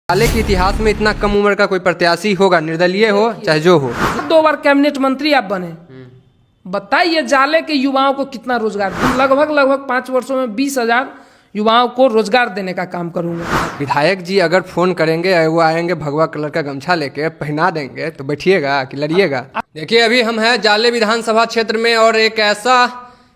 हाल के इतिहास में इतना कम उम्र का कोई प्रत्याशी होगा, निर्दलीय हो चाहे जो हो। 2 बार कैबिनेट मंत्री आप बने, बताइए जाले के युवाओं को कितना रोजगार। लगभग 5 वर्षों में 20,000 युवाओं को रोजगार देने का काम करूंगा। विधायक जी अगर फोन करेंगे, वो आएंगे भगवा कलर का गमछा लेके, पहना देंगे तो बैठिएगा कि लड़िएगा? देखिए अभी हम हैं जाले विधानसभा क्षेत्र में और एक ऐसा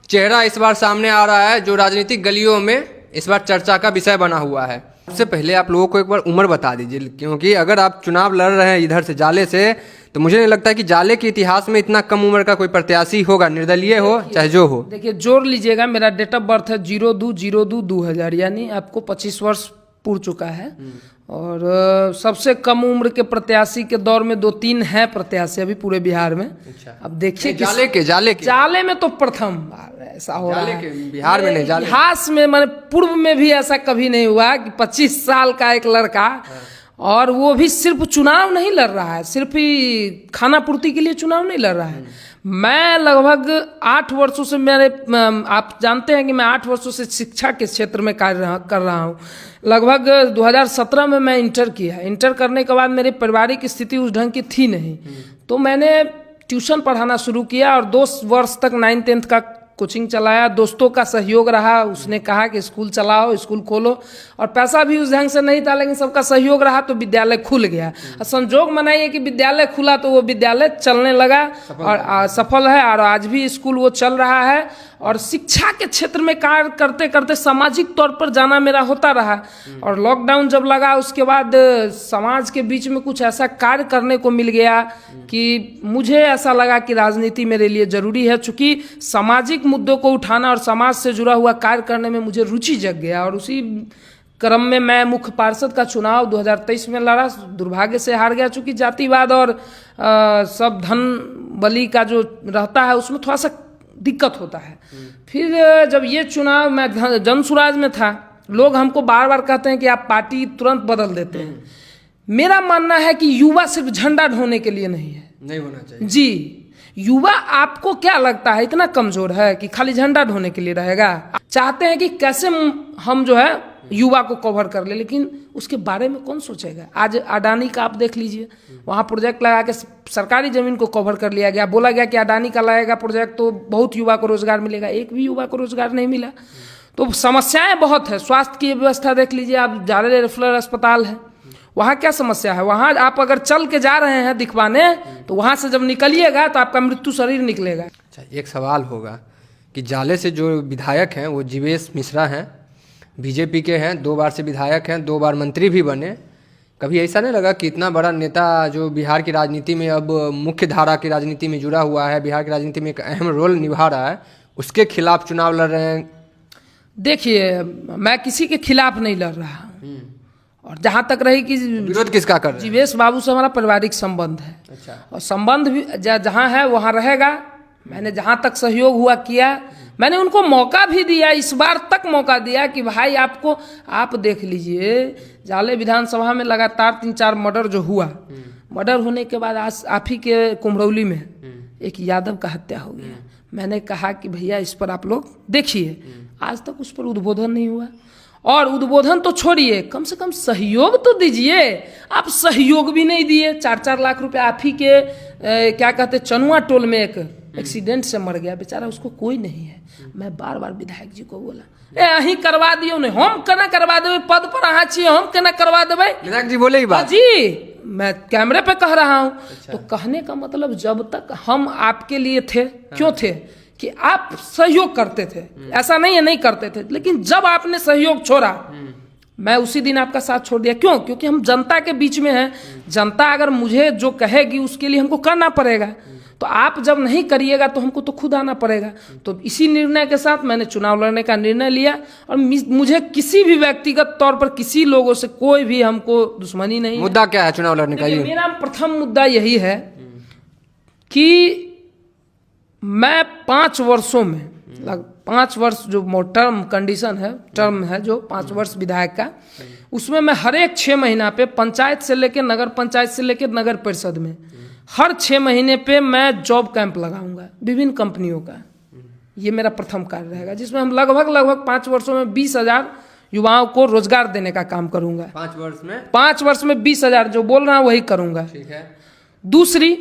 चेहरा इस बार सामने आ रहा है जो राजनीतिक गलियों में इस बार चर्चा का विषय बना हुआ है। सबसे पहले आप लोगों को एक बार उम्र बता दीजिए, क्योंकि अगर आप चुनाव लड़ रहे हैं इधर से जाले से, तो मुझे नहीं लगता कि जाले के इतिहास में इतना कम उम्र का कोई प्रत्याशी होगा, निर्दलीय हो चाहे जो हो। देखिए जोड़ लीजिएगा, मेरा डेट ऑफ बर्थ है 02/02/2000, यानी आपको 25 वर्ष पूर चुका है। और सबसे कम उम्र के प्रत्याशी के दौर में 2-3 हैं प्रत्याशी अभी पूरे बिहार में। अब देखिए जाले में तो प्रथम बार ऐसा हो रहा है बिहार में नहीं, इतिहास में मैंने पूर्व में भी ऐसा कभी नहीं हुआ कि 25 साल का एक लड़का, और वो भी सिर्फ चुनाव नहीं लड़ रहा है, सिर्फ ही खाना पूर्ति के लिए चुनाव नहीं लड़ रहा है। मैं लगभग 8 वर्षों से आप जानते हैं कि मैं 8 वर्षों से शिक्षा के क्षेत्र में कार्य कर रहा हूँ। लगभग 2017 में मैं इंटर किया। इंटर करने के बाद मेरी पारिवारिक स्थिति उस ढंग की थी नहीं, तो मैंने ट्यूशन पढ़ाना शुरू किया और 2 वर्ष तक 9th-10th का कोचिंग चलाया। दोस्तों का सहयोग रहा, उसने कहा कि स्कूल चलाओ, स्कूल खोलो, और पैसा भी उस ढंग से नहीं था, लेकिन सबका सहयोग रहा तो विद्यालय खुल गया। संजोग मनाइए कि विद्यालय खुला तो वो विद्यालय चलने लगा और सफल है, और आज भी स्कूल वो चल रहा है। और शिक्षा के क्षेत्र में कार्य करते करते सामाजिक तौर पर जाना मेरा होता रहा। और लॉकडाउन जब लगा उसके बाद समाज के बीच में कुछ ऐसा कार्य करने को मिल गया कि मुझे ऐसा लगा कि राजनीति मेरे लिए जरूरी है, चूंकि सामाजिक मुद्दों को उठाना और समाज से जुड़ा हुआ कार्य करने में मुझे रुचि जग गया। और उसी क्रम में मैं मुख्य पार्षद का चुनाव 2023 में लड़ा, दुर्भाग्य से हार गया, चूंकि जातिवाद और सब धन बली का जो रहता है उसमें थोड़ा सा दिक्कत होता है। फिर जब ये चुनाव मैं जनसुराज में था, लोग हमको बार बार कहते हैं कि आप पार्टी तुरंत बदल देते हैं। मेरा मानना है कि युवा सिर्फ झंडा ढोने के लिए नहीं है, नहीं होना चाहिए जी। युवा आपको क्या लगता है इतना कमजोर है कि खाली झंडा ढोने के लिए रहेगा? चाहते हैं कि कैसे हम जो है युवा को कवर कर ले, लेकिन उसके बारे में कौन सोचेगा? आज अडानी का आप देख लीजिए, वहाँ प्रोजेक्ट लगा के सरकारी जमीन को कवर कर लिया गया, बोला गया कि अडानी का लगाएगा प्रोजेक्ट तो बहुत युवा को रोजगार मिलेगा। एक भी युवा को रोजगार नहीं मिला। तो समस्याएं बहुत है। स्वास्थ्य की व्यवस्था देख लीजिए, आप जाले रेफरल अस्पताल है, वहाँ क्या समस्या है? वहाँ आप अगर चल के जा रहे हैं दिखवाने, तो वहाँ से जब निकलिएगा तो आपका मृत्यु शरीर निकलेगा। अच्छा, एक सवाल होगा कि जाले से जो विधायक हैं वो जीवेश मिश्रा हैं, बीजेपी के हैं, 2 बार से विधायक हैं, 2 बार मंत्री भी बने। कभी ऐसा नहीं लगा कि इतना बड़ा नेता जो बिहार की राजनीति में अब मुख्य धारा की राजनीति में जुड़ा हुआ है, बिहार की राजनीति में एक अहम रोल निभा रहा है, उसके खिलाफ चुनाव लड़ रहे हैं? देखिए मैं किसी के खिलाफ नहीं लड़ रहा हूँ, और जहाँ तक रही कि विरोध किसका कर रहे हैं? जीवेश बाबू से हमारा पारिवारिक संबंध है। अच्छा। और संबंध भी जहाँ है वहाँ रहेगा। मैंने जहाँ तक सहयोग हुआ किया, मैंने उनको मौका भी दिया, इस बार तक मौका दिया कि भाई आपको, आप देख लीजिए जाले विधानसभा में लगातार 3-4 मर्डर जो हुआ, मर्डर होने के बाद आज आप ही के कुम्हरौली में एक यादव का हत्या हो गया। मैंने कहा कि भैया इस पर आप लोग देखिए, आज तक उस पर उद्बोधन नहीं हुआ। और उद्बोधन तो छोड़िए, कम से कम सहयोग तो दीजिए। आप सहयोग भी नहीं दिए। 4-4 लाख रुपए आप ही के क्या कहते चनुआ टोल में एक एक्सीडेंट से मर गया बेचारा, उसको कोई नहीं है। मैं बार बार विधायक जी को बोला, अहीं करवा दियो नहीं, हम केना करवा देवे? पद पर अहाँ छिए, हम केना करवा देवे? विधायक जी बोले ही बात जी, मैं कैमरे पे कह रहा हूँ। अच्छा। तो कहने का मतलब जब तक हम आपके लिए थे, क्यों थे कि आप सहयोग करते थे, ऐसा नहीं है नहीं करते थे, लेकिन जब आपने सहयोग छोड़ा, मैं उसी दिन आपका साथ छोड़ दिया। क्यों? क्योंकि हम जनता के बीच में हैं। जनता अगर मुझे जो कहेगी उसके लिए हमको करना पड़ेगा। तो आप जब नहीं करिएगा तो हमको तो खुद आना पड़ेगा। तो इसी निर्णय के साथ मैंने चुनाव लड़ने का निर्णय लिया। और मुझे किसी भी व्यक्तिगत तौर पर किसी लोगों से कोई भी हमको दुश्मनी नहीं। मुद्दा क्या है चुनाव लड़ने का? मेरा प्रथम मुद्दा यही है कि मैं 5 वर्षों में, 5 वर्ष जो टर्म कंडीशन है, टर्म है जो 5 वर्ष विधायक का, उसमें मैं हर एक 6 महीना पे पंचायत से लेकर नगर पंचायत से लेकर नगर परिषद में हर 6 महीने पे मैं जॉब कैंप लगाऊंगा विभिन्न कंपनियों का। ये मेरा प्रथम कार्य रहेगा, जिसमें हम लगभग 5 वर्षों में 20,000 युवाओं को रोजगार देने का काम करूंगा। 5 वर्ष में 5 वर्ष में 20,000 जो बोल रहा हूं वही करूंगा। ठीक है। दूसरी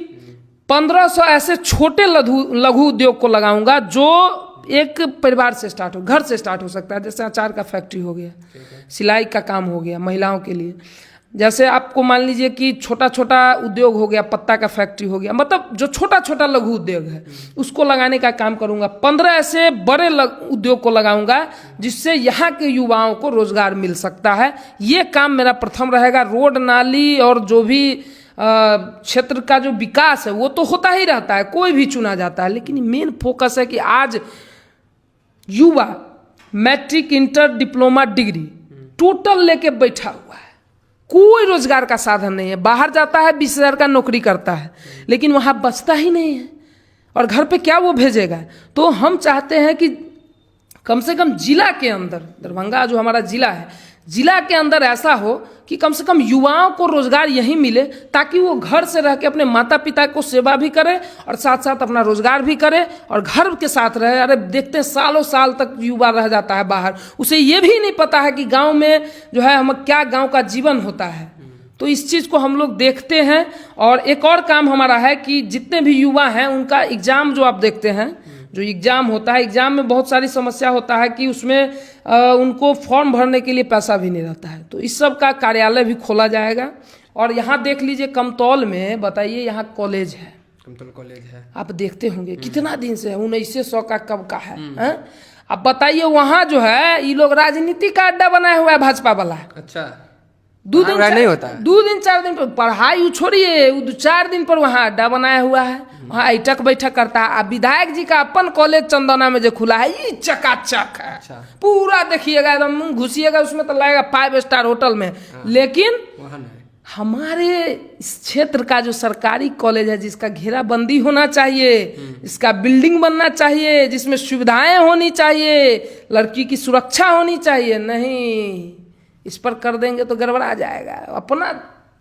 1500 ऐसे छोटे लघु उद्योग को लगाऊंगा जो एक परिवार से स्टार्ट हो, घर से स्टार्ट हो सकता है। जैसे अचार का फैक्ट्री हो गया, सिलाई का काम हो गया महिलाओं के लिए। जैसे आपको मान लीजिए कि छोटा छोटा उद्योग हो गया, पत्ता का फैक्ट्री हो गया, मतलब जो छोटा छोटा लघु उद्योग है उसको लगाने का काम करूंगा। 15 ऐसे बड़े उद्योग को लगाऊंगा जिससे यहाँ के युवाओं को रोजगार मिल सकता है। ये काम मेरा प्रथम रहेगा। रोड नाली और जो भी क्षेत्र का जो विकास है वो तो होता ही रहता है, कोई भी चुना जाता है, लेकिन मेन फोकस है कि आज युवा matric inter diploma degree total लेके बैठा हुआ है, कोई रोजगार का साधन नहीं है। बाहर जाता है 20,000 का नौकरी करता है, लेकिन वहां बचता ही नहीं है और घर पे क्या वो भेजेगा। तो हम चाहते हैं कि कम से कम जिला के अंदर, दरभंगा जो हमारा जिला है, जिला के अंदर ऐसा हो कि कम से कम युवाओं को रोजगार यहीं मिले, ताकि वो घर से रह के अपने माता पिता को सेवा भी करे और साथ साथ अपना रोजगार भी करे और घर के साथ रहे। अरे देखते हैं सालों साल तक युवा रह जाता है बाहर, उसे ये भी नहीं पता है कि गांव में जो है हम क्या गांव का जीवन होता है। तो इस चीज़ को हम लोग देखते हैं। और एक और काम हमारा है कि जितने भी युवा हैं उनका एग्जाम जो आप देखते हैं, जो एग्जाम होता है, एग्जाम में बहुत सारी समस्या होता है कि उसमें उनको फॉर्म भरने के लिए पैसा भी नहीं रहता है। तो इस सब का कार्यालय भी खोला जाएगा। और यहाँ देख लीजिए कमतौल में, बताइए यहाँ कॉलेज है, कमतौल कॉलेज है, आप देखते होंगे कितना दिन से है, 1900 का कब का है, हैं? अब बताइए वहाँ जो है ये लोग राजनीति का अड्डा बनाया हुआ है भाजपा वाला। अच्छा, 2 दिन नहीं होता है, 2 दिन 4 दिन पर पढ़ाई छोड़िए, 4 दिन पर वहाँ अड्डा बनाया हुआ है, वहाँ ऐटक बैठक करता है। अब विधायक जी का अपन कॉलेज चंदौना में जो खुला है ये चकाचक है। अच्छा। पूरा देखिएगा एकदम, घुसिएगा उसमें तो लगेगा 5 स्टार होटल में। लेकिन हमारे इस क्षेत्र का जो सरकारी कॉलेज है जिसका घेराबंदी होना चाहिए, इसका बिल्डिंग बनना चाहिए, जिसमें सुविधाएं होनी चाहिए, लड़की की सुरक्षा होनी चाहिए, नहीं इस पर कर देंगे तो गड़बड़ा जाएगा।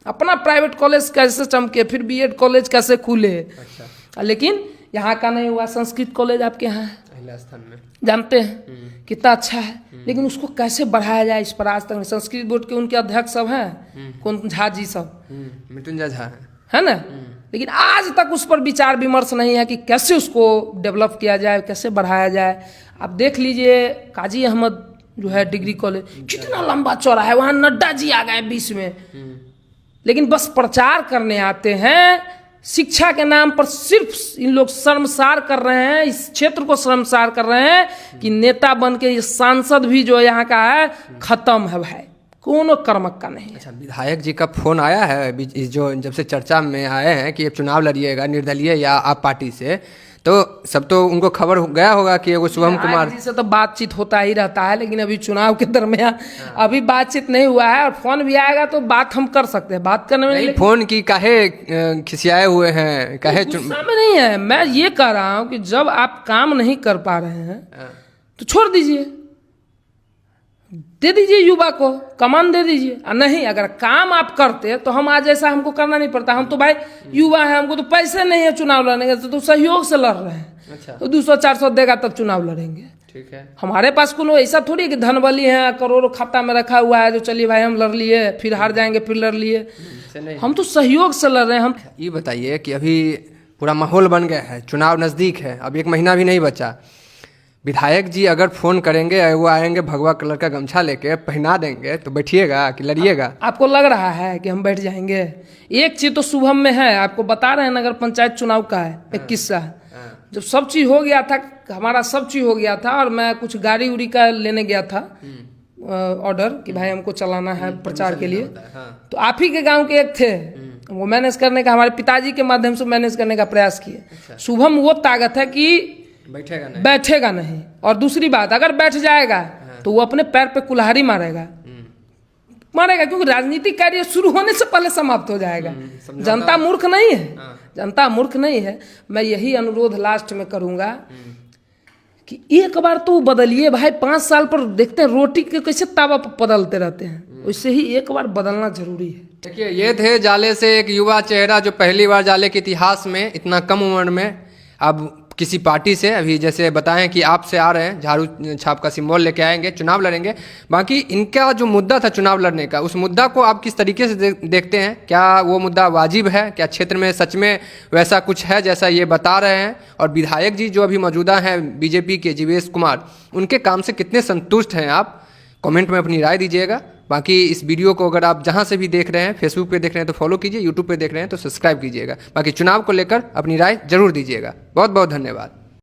अपना प्राइवेट कॉलेज कैसे चमके, फिर बीएड कॉलेज कैसे खुले। अच्छा। लेकिन यहाँ का नहीं हुआ। संस्कृत कॉलेज आपके यहाँ है, अहिल्या स्थान में, जानते हैं कितना अच्छा है, लेकिन उसको कैसे बढ़ाया जाए इस पर आज तक संस्कृत बोर्ड के उनके अध्यक्ष सब हैं, कौन झा जी सब, मृत्युंजय झा है ना, लेकिन आज तक उस पर विचार विमर्श नहीं है कि कैसे उसको डेवलप किया जाए, कैसे बढ़ाया जाए। आप देख लीजिए काजी अहमद जो है डिग्री कॉलेज, कितना लंबा चौड़ा है, वहां नड्डा जी आ गए बीच में, लेकिन बस प्रचार करने आते हैं। शिक्षा के नाम पर सिर्फ इन लोग शर्मसार कर रहे हैं, इस क्षेत्र को शर्मसार कर रहे हैं कि नेता बन के ये सांसद भी जो यहाँ का है खत्म है भाई, कोनो कर्मक का नहीं। अच्छा, विधायक जी का फोन आया है जो जब से चर्चा में आए हैं कि चुनाव लड़िएगा निर्दलीय या आप पार्टी से, तो सब तो उनको खबर गया होगा कि वो शुभम कुमार जी से तो बातचीत होता ही रहता है, लेकिन अभी चुनाव के दरमियान अभी बातचीत नहीं हुआ है। और फोन भी आएगा तो बात हम कर सकते हैं, बात करने में। फोन की काहे खिसियाए हुए हैं, काहे गुस्सा में नहीं है। मैं ये कह रहा हूँ कि जब आप काम नहीं कर पा रहे हैं तो छोड़ दीजिए, दे दीजिए युवा को, कमान दे दीजिए। नहीं, अगर काम आप करते तो हम आज ऐसा हमको करना नहीं पड़ता। हम तो भाई युवा है, हमको तो पैसे नहीं है चुनाव लड़ने के, तो सहयोग से लड़ रहे हैं। अच्छा। तो 200-400 देगा तब चुनाव लड़ेंगे। ठीक है। हमारे पास कोनो ऐसा थोड़ी कि धनबली है, करोड़ों खाता में रखा हुआ है जो चलिए भाई हम लड़ लिए, फिर हार जाएंगे फिर लड़ लिए। हम तो सहयोग से लड़ रहे हैं। हम ये बताइए कि अभी पूरा माहौल बन गया है, चुनाव नज़दीक है, अब 1 महीना भी नहीं बचा। विधायक जी अगर फोन करेंगे, वो आएंगे भगवा कलर का गमछा लेके, पहना देंगे, तो बैठिएगा कि लड़िएगा? आपको लग रहा है कि हम बैठ जाएंगे? एक चीज तो शुभम में है, आपको बता रहे हैं नगर पंचायत चुनाव का है एक किस्सा। जब सब चीज हो गया था, हमारा सब चीज हो गया था, और मैं कुछ गाड़ी उड़ी का लेने गया था ऑर्डर कि भाई हमको चलाना है प्रचार के लिए। तो आप ही के गाँव के एक थे, वो मैनेज करने का, हमारे पिताजी के माध्यम से मैनेज करने का प्रयास किए। शुभम वो ताकत है कि बैठेगा नहीं, और दूसरी बात अगर बैठ जाएगा तो वो अपने पैर पे कुल्हाड़ी मारेगा, क्योंकि राजनीतिक कार्य शुरू होने से पहले समाप्त हो जाएगा। जनता मूर्ख नहीं है, जनता मूर्ख नहीं है। मैं यही अनुरोध लास्ट में करूंगा कि एक बार तो बदलिए भाई। 5 साल पर देखते हैं रोटी के कैसे तावा पर बदलते रहते हैं, वैसे ही एक बार बदलना जरूरी है। देखिए, ये थे जाले से एक युवा चेहरा जो पहली बार जाले के इतिहास में इतना कम उम्र में अब किसी पार्टी से, अभी जैसे बताएं कि आपसे आ रहे हैं, झाड़ू छाप का सिंबल लेके आएंगे, चुनाव लड़ेंगे। बाकी इनका जो मुद्दा था चुनाव लड़ने का, उस मुद्दा को आप किस तरीके से देखते हैं? क्या वो मुद्दा वाजिब है? क्या क्षेत्र में सच में वैसा कुछ है जैसा ये बता रहे हैं? और विधायक जी जो अभी मौजूदा हैं बीजेपी के, जीवेश कुमार, उनके काम से कितने संतुष्ट हैं आप? कमेंट में अपनी राय दीजिएगा। बाकी इस वीडियो को अगर आप जहां से भी देख रहे हैं, फेसबुक पे देख रहे हैं तो फॉलो कीजिए, यूट्यूब पे देख रहे हैं तो सब्सक्राइब कीजिएगा। बाकी चुनाव को लेकर अपनी राय जरूर दीजिएगा। बहुत बहुत धन्यवाद।